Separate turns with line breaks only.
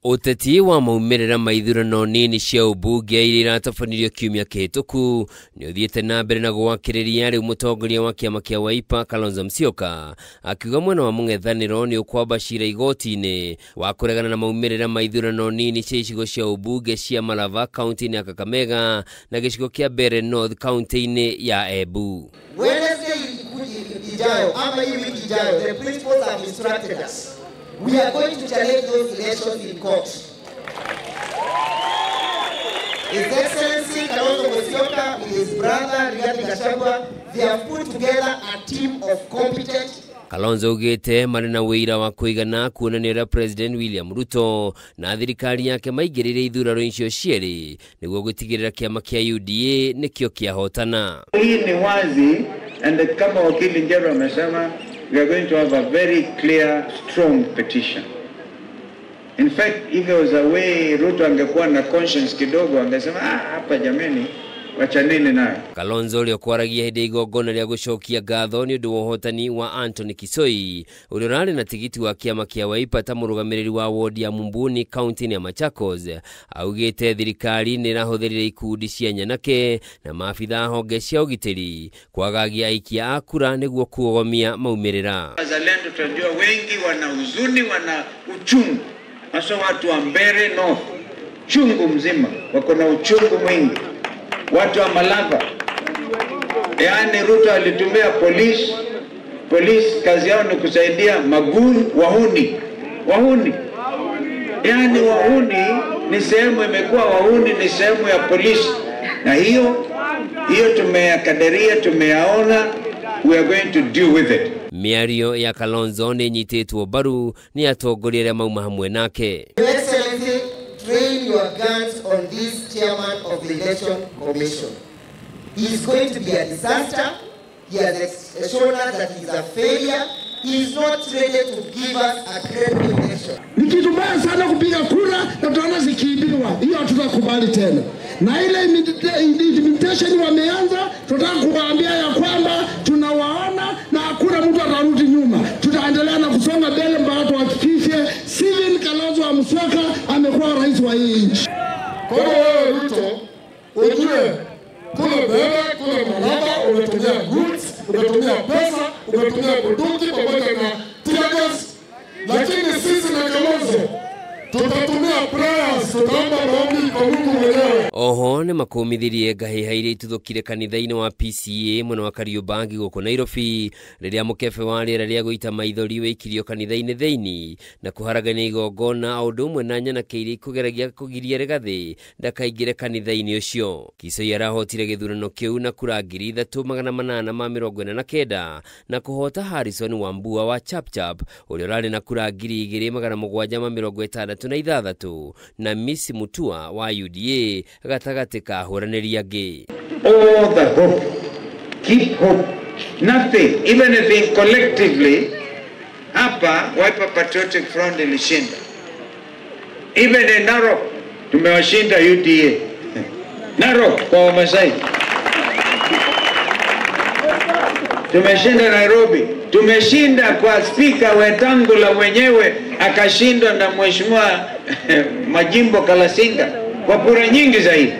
Uteti wa maumirira maithurano nini cia ubunge iria iratafanirio kiumia kihituku ni uthiete na mbere na gwakiriria riu mutongoria wa kiama kia Wiper Kalonzo Musyoka akiuga mwena wa mung'ethaniro ni ukwamba cira igoti-ini wa kuregana na maumirira maithurano nini cia icigo cia ubunge cia Malava kaunti-ini ya Kakamega na gicigo kia Mbeere North kaunti-ini ya Embu.
Wednesday ijayo ama hii wiki ijayo, the principals have instructed us. We are going to challenge those elections in court. His Excellency Kalonzo Musyoka with his brother Rigathi Gachagua, they have put together a team of competent.
Kalonzo ugite marina wira wa kuigana kuonanira President William Ruto na thirikari yake maigirire ithurano icio cieri niguo gutigirira kiama kia UDA nikio kiahotana.
Hii ni wazi, and kama wakili Njero amesema, we are going to have a very clear, strong petition. In fact, if there was a way Ruto angekuwa na conscience kidogo, angesema hapa jameni wachaneni nayo.
Kalonzo uliokwaragia hidi igongona ria gucokia ngatho ni undu wa uhotani wa Anthony Kisoi uria urari na tigiti wa kiama kia Wiper ta murugamiriri wa wodi ya Mumbuni kaunti ya Machakos. Augite thirikari ni irahuthirire ikundi cia nyanake na maafitha honge cia ugitiri kwagagia aikia a kura niguo kuogomia maumirira.
Wazalendo tunajua wengi wana huzuni, wana uchungu, hasa watu wa Mbeere North, chungu mzima, wako na uchungu mwingi. Watu wa Malava, yaani Ruto alitumia polisi kazi yao ni kusaidia maguni, wahuni. Yaani wahuni ni sehemu, imekuwa wahuni ni sehemu ya polisi. Na hiyo tumeyakadiria, tumeyaona, we are going to deal with it.
Miario ya Kalonzo ni nyitetwo baru ni atongoria aria mauma hamwe nake.
Your Excellency, train your guns on this chairman of the election commission. He is going to be a disaster. He has shown us that he is a failure. He is not ready to give us a credible election.
Ni kitu mbaya sana kupiga kura na tunaona zikiibiwa. Hiyo hatutakubali tena. Na ile implementation wameanza, tunataka kuwaambia ya kwamba tunawaona na hakuna mtu atarudi nyuma. Tutaendelea na kusonga mbele mpaka tuhakikishe Steven Kalonzo Musyoka amekuwa rais wa hii nchi.
Kwa hiyo Ruto, ujue kule Mbeere, kule Malava umetumia goods, umetumia pesa, umetumia bunduki pamoja na tear gas, lakini sisi na Kalonzo tutatumia prayers, tutaomba maombi kwa Mungu mwenyewe.
Oho ni makumithirie ngahiha iria ituthukire kanitha-ini wa PCA mwena wa Kariobangi guku Nairobi riria mukebe wa riera ria guita maithori wikirio kanitha-ini thiini na kuharagania igongona undu umwe na nyanake iria kugeragia kugiria Rigathi ndakaingire kanitha-ini ucio. Kisoi arahotire githurano kiu na kura 3,849 na kuhota Harrison Wambua wa Chapchap uria urari na kura 2,766 na Miss Mutua wa UDA gatagati ka huraniri angi.
All the hope, keep hope, nothing, even if collectively, hapa Wiper Patriotic Front ilishinda. Even in Narok, tumewashinda UDA. Narok kwa Wamasai. Tumeshinda Nairobi, tumeshinda kwa Speaker Wetangula wenyewe akashindwa na Mheshimiwa Majimbo Kalasinga kwa kura nyingi zaidi.